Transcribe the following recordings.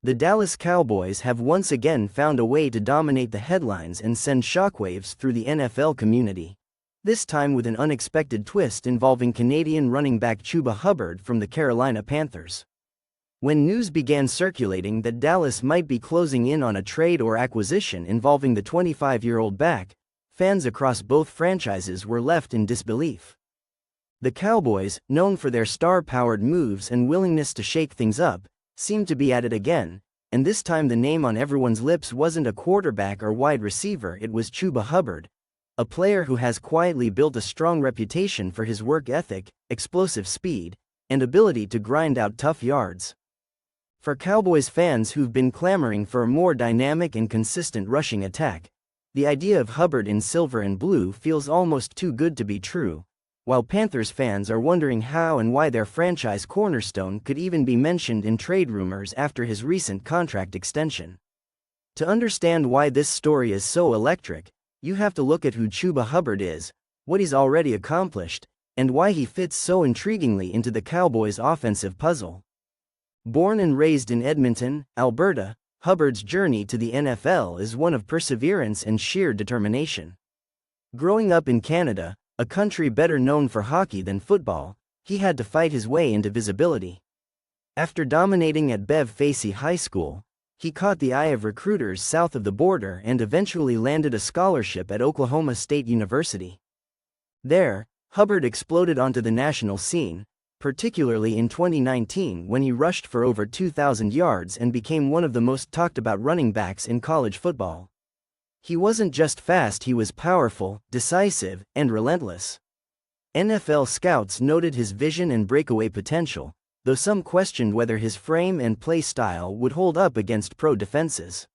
The Dallas Cowboys have once again found a way to dominate the headlines and send shockwaves through the NFL community. This time with an unexpected twist involving Canadian running back Chuba Hubbard from the Carolina Panthers. When news began circulating that Dallas might be closing in on a trade or acquisition involving the 25-year-old back, fans across both franchises were left in disbelief. The Cowboys, known for their star-powered moves and willingness to shake things up, seemed to be at it again, and this time the name on everyone's lips wasn't a quarterback or wide receiver, it was Chuba Hubbard, a player who has quietly built a strong reputation for his work ethic, explosive speed, and ability to grind out tough yards. For Cowboys fans who've been clamoring for a more dynamic and consistent rushing attack, the idea of Hubbard in silver and blue feels almost too good to be true, while Panthers fans are wondering how and why their franchise cornerstone could even be mentioned in trade rumors after his recent contract extension. To understand why this story is so electric, you have to look at who Chuba Hubbard is, what he's already accomplished, and why he fits so intriguingly into the Cowboys' offensive puzzle. Born and raised in Edmonton, Alberta, Hubbard's journey to the NFL is one of perseverance and sheer determination. Growing up in Canada, a country better known for hockey than football, he had to fight his way into visibility. After dominating at Bev Facey High School, he caught the eye of recruiters south of the border and eventually landed a scholarship at Oklahoma State University. There, Hubbard exploded onto the national scene, particularly in 2019 when he rushed for over 2,000 yards and became one of the most talked about running backs in college football. He wasn't just fast, he was powerful, decisive, and relentless. NFL scouts noted his vision and breakaway potential, though some questioned whether his frame and play style would hold up against pro defenses.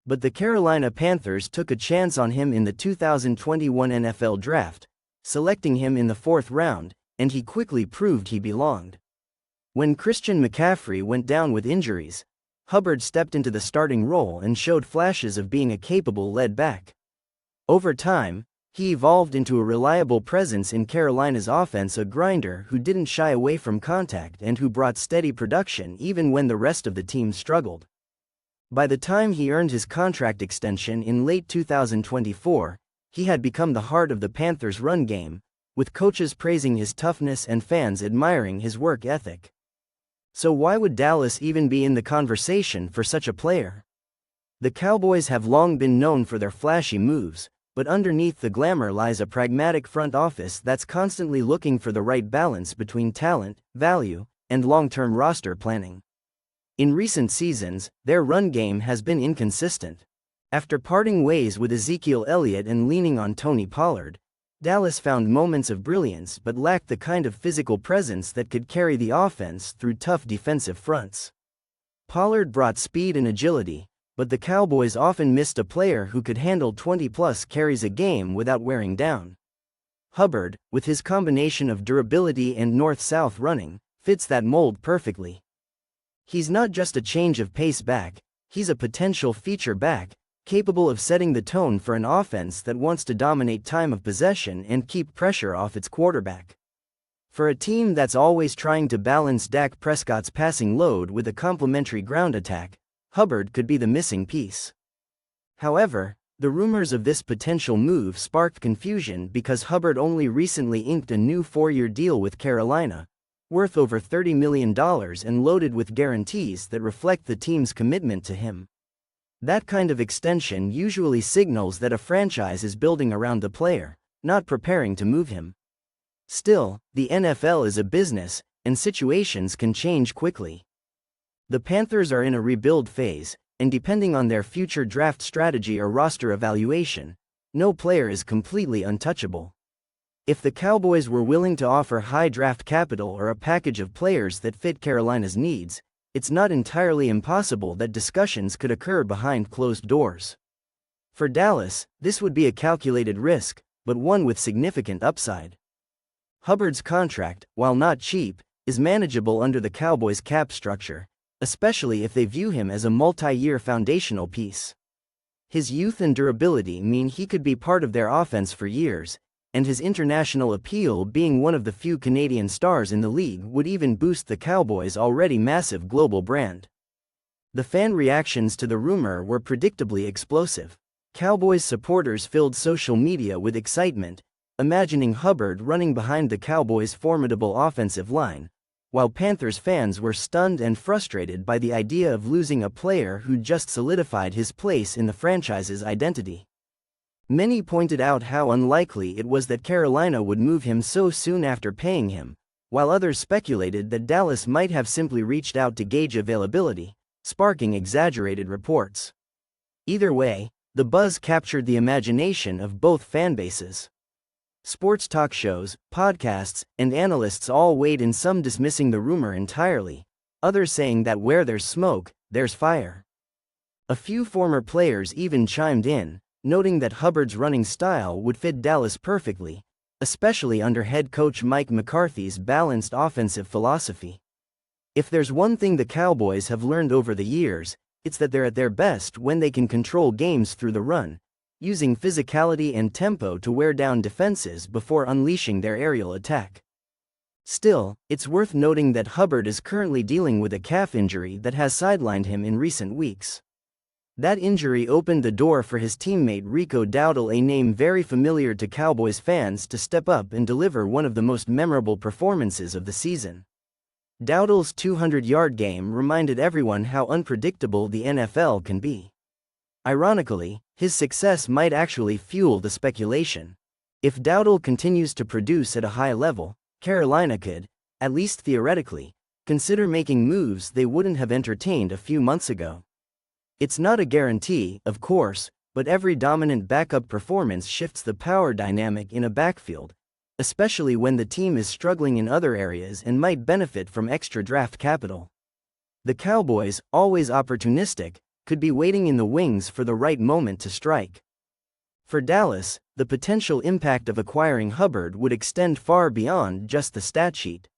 But the Carolina Panthers took a chance on him in the 2021 NFL Draft, selecting him in the 4th round, and he quickly proved he belonged. When Christian McCaffrey went down with injuries, Hubbard stepped into the starting role and showed flashes of being a capable lead back. Over time, he evolved into a reliable presence in Carolina's offense, a grinder who didn't shy away from contact and who brought steady production even when the rest of the team struggled. By the time he earned his contract extension in late 2024, he had become the heart of the Panthers' run game, with coaches praising his toughness and fans admiring his work ethic. So why would Dallas even be in the conversation for such a player? The Cowboys have long been known for their flashy moves, but underneath the glamour lies a pragmatic front office that's constantly looking for the right balance between talent, value, and long-term roster planning. In recent seasons, their run game has been inconsistent. After parting ways with Ezekiel Elliott and leaning on Tony Pollard, Dallas found moments of brilliance but lacked the kind of physical presence that could carry the offense through tough defensive fronts. Pollard brought speed and agility, but the Cowboys often missed a player who could handle 20-plus carries a game without wearing down. Hubbard, with his combination of durability and north-south running, fits that mold perfectly. He's not just a change of pace back, he's a potential feature back, capable of setting the tone for an offense that wants to dominate time of possession and keep pressure off its quarterback. For a team that's always trying to balance Dak Prescott's passing load with a complementary ground attack, Hubbard could be the missing piece. However, the rumors of this potential move sparked confusion because Hubbard only recently inked a new 4-year deal with Carolina, worth over $30 million and loaded with guarantees that reflect the team's commitment to him. That kind of extension usually signals that a franchise is building around the player, not preparing to move him. Still, the NFL is a business, and situations can change quickly. The Panthers are in a rebuild phase, and depending on their future draft strategy or roster evaluation, no player is completely untouchable. If the Cowboys were willing to offer high draft capital or a package of players that fit Carolina's needs, it's not entirely impossible that discussions could occur behind closed doors. For Dallas, this would be a calculated risk, but one with significant upside. Hubbard's contract, while not cheap, is manageable under the Cowboys' cap structure, especially if they view him as a multi-year foundational piece. His youth and durability mean he could be part of their offense for years, and his international appeal, being one of the few Canadian stars in the league, would even boost the Cowboys' already massive global brand. The fan reactions to the rumor were predictably explosive. Cowboys supporters filled social media with excitement, imagining Hubbard running behind the Cowboys' formidable offensive line, while Panthers fans were stunned and frustrated by the idea of losing a player who just solidified his place in the franchise's identity. Many pointed out how unlikely it was that Carolina would move him so soon after paying him, while others speculated that Dallas might have simply reached out to gauge availability, sparking exaggerated reports. Either way, the buzz captured the imagination of both fan bases. Sports talk shows, podcasts, and analysts all weighed in, some dismissing the rumor entirely, others saying that where there's smoke, there's fire. A few former players even chimed in, noting that Hubbard's running style would fit Dallas perfectly, especially under head coach Mike McCarthy's balanced offensive philosophy. If there's one thing the Cowboys have learned over the years, it's that they're at their best when they can control games through the run, using physicality and tempo to wear down defenses before unleashing their aerial attack. Still, it's worth noting that Hubbard is currently dealing with a calf injury that has sidelined him in recent weeks. That injury opened the door for his teammate Rico Dowdle, a name very familiar to Cowboys fans, to step up and deliver one of the most memorable performances of the season. Dowdle's 200-yard game reminded everyone how unpredictable the NFL can be. Ironically, his success might actually fuel the speculation. If Dowdle continues to produce at a high level, Carolina could, at least theoretically, consider making moves they wouldn't have entertained a few months ago. It's not a guarantee, of course, but every dominant backup performance shifts the power dynamic in a backfield, especially when the team is struggling in other areas and might benefit from extra draft capital. The Cowboys, always opportunistic, could be waiting in the wings for the right moment to strike. For Dallas, the potential impact of acquiring Hubbard would extend far beyond just the stat sheet.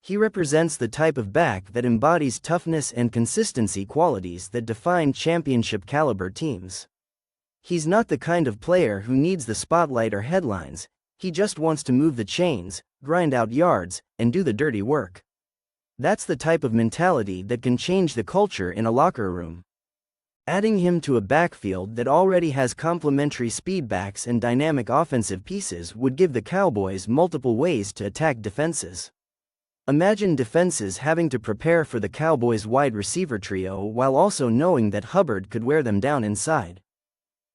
He represents the type of back that embodies toughness and consistency, qualities that define championship-caliber teams. He's not the kind of player who needs the spotlight or headlines. He just wants to move the chains, grind out yards, and do the dirty work. That's the type of mentality that can change the culture in a locker room. Adding him to a backfield that already has complementary speedbacks and dynamic offensive pieces would give the Cowboys multiple ways to attack defenses. Imagine defenses having to prepare for the Cowboys' wide receiver trio while also knowing that Hubbard could wear them down inside.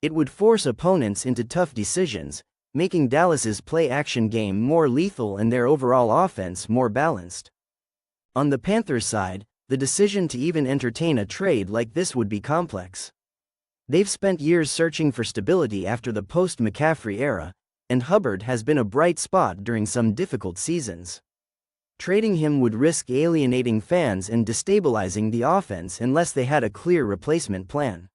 It would force opponents into tough decisions, making Dallas's play-action game more lethal and their overall offense more balanced. On the Panthers side, the decision to even entertain a trade like this would be complex. They've spent years searching for stability after the post-McCaffrey era, and Hubbard has been a bright spot during some difficult seasons. Trading him would risk alienating fans and destabilizing the offense unless they had a clear replacement plan.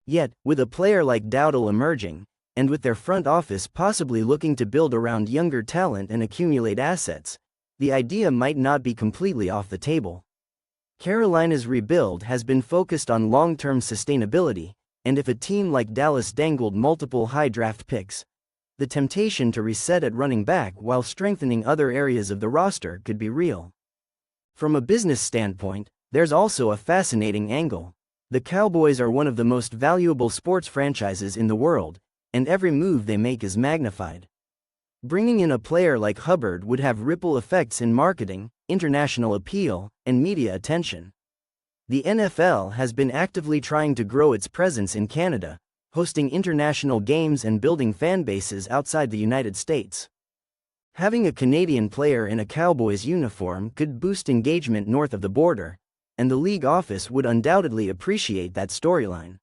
Yet, with a player like Dowdle emerging, and with their front office possibly looking to build around younger talent and accumulate assets, the idea might not be completely off the table. Carolina's rebuild has been focused on long-term sustainability, and if a team like Dallas dangled multiple high draft picks, the temptation to reset at running back while strengthening other areas of the roster could be real. From a business standpoint, there's also a fascinating angle. The Cowboys are one of the most valuable sports franchises in the world, and every move they make is magnified. Bringing in a player like Hubbard would have ripple effects in marketing, international appeal, and media attention. The NFL has been actively trying to grow its presence in Canada, hosting international games and building fan bases outside the United States. Having a Canadian player in a Cowboys uniform could boost engagement north of the border, and the league office would undoubtedly appreciate that storyline.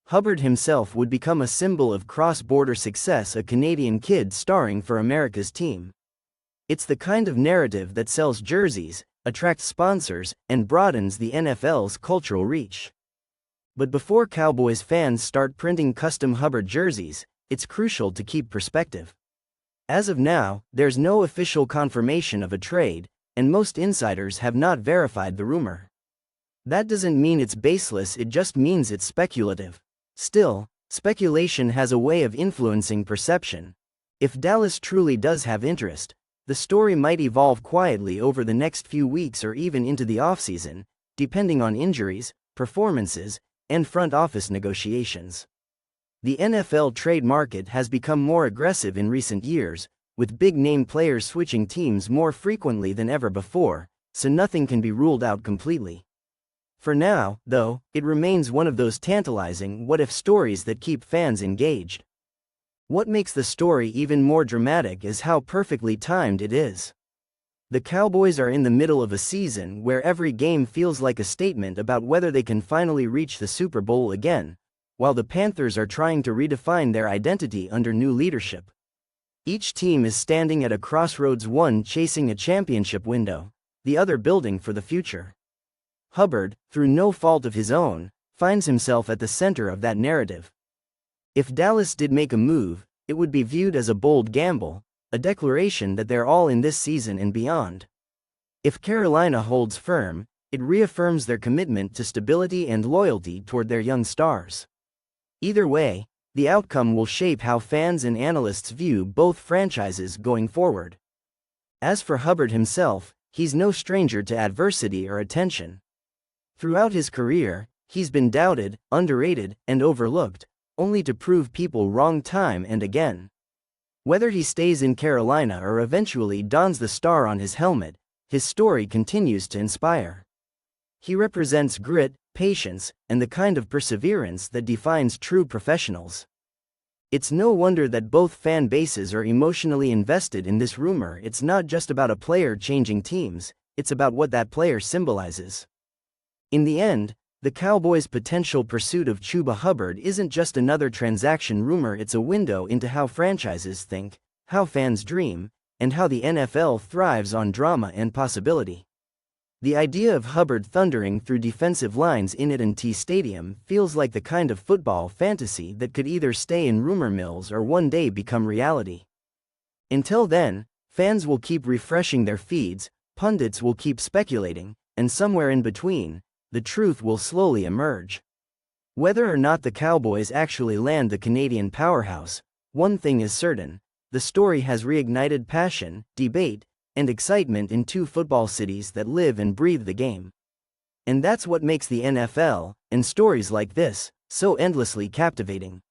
Hubbard himself would become a symbol of cross-border success, a Canadian kid starring for America's team. It's the kind of narrative that sells jerseys, attracts sponsors, and broadens the NFL's cultural reach. But before Cowboys fans start printing custom Hubbard jerseys, it's crucial to keep perspective. As of now, there's no official confirmation of a trade, and most insiders have not verified the rumor. That doesn't mean it's baseless, it just means it's speculative. Still, speculation has a way of influencing perception. If Dallas truly does have interest, the story might evolve quietly over the next few weeks or even into the offseason, depending on injuries, performances, and front office negotiations. The NFL trade market has become more aggressive in recent years, with big-name players switching teams more frequently than ever before, so nothing can be ruled out completely. For now, though, it remains one of those tantalizing what-if stories that keep fans engaged. What makes the story even more dramatic is how perfectly timed it is. The Cowboys are in the middle of a season where every game feels like a statement about whether they can finally reach the Super Bowl again, while the Panthers are trying to redefine their identity under new leadership. Each team is standing at a crossroads, one chasing a championship window, the other building for the future. Hubbard, through no fault of his own, finds himself at the center of that narrative. If Dallas did make a move, it would be viewed as a bold gamble, a declaration that they're all in this season and beyond. If Carolina holds firm, it reaffirms their commitment to stability and loyalty toward their young stars. Either way, the outcome will shape how fans and analysts view both franchises going forward. As for Hubbard himself, he's no stranger to adversity or attention. Throughout his career, he's been doubted, underrated, and overlooked, only to prove people wrong time and again. Whether he stays in Carolina or eventually dons the star on his helmet, his story continues to inspire. He represents grit, patience, and the kind of perseverance that defines true professionals. It's no wonder that both fan bases are emotionally invested in this rumor. It's not just about a player changing teams, it's about what that player symbolizes. In the end, the Cowboys' potential pursuit of Chuba Hubbard isn't just another transaction rumor, it's a window into how franchises think, how fans dream, and how the NFL thrives on drama and possibility. The idea of Hubbard thundering through defensive lines in at&T Stadium feels like the kind of football fantasy that could either stay in rumor mills or one day become reality. Until then, fans will keep refreshing their feeds, pundits will keep speculating, and somewhere in between, the truth will slowly emerge. Whether or not the Cowboys actually land the Canadian powerhouse, one thing is certain: the story has reignited passion, debate, and excitement in two football cities that live and breathe the game. And that's what makes the NFL, and stories like this, so endlessly captivating.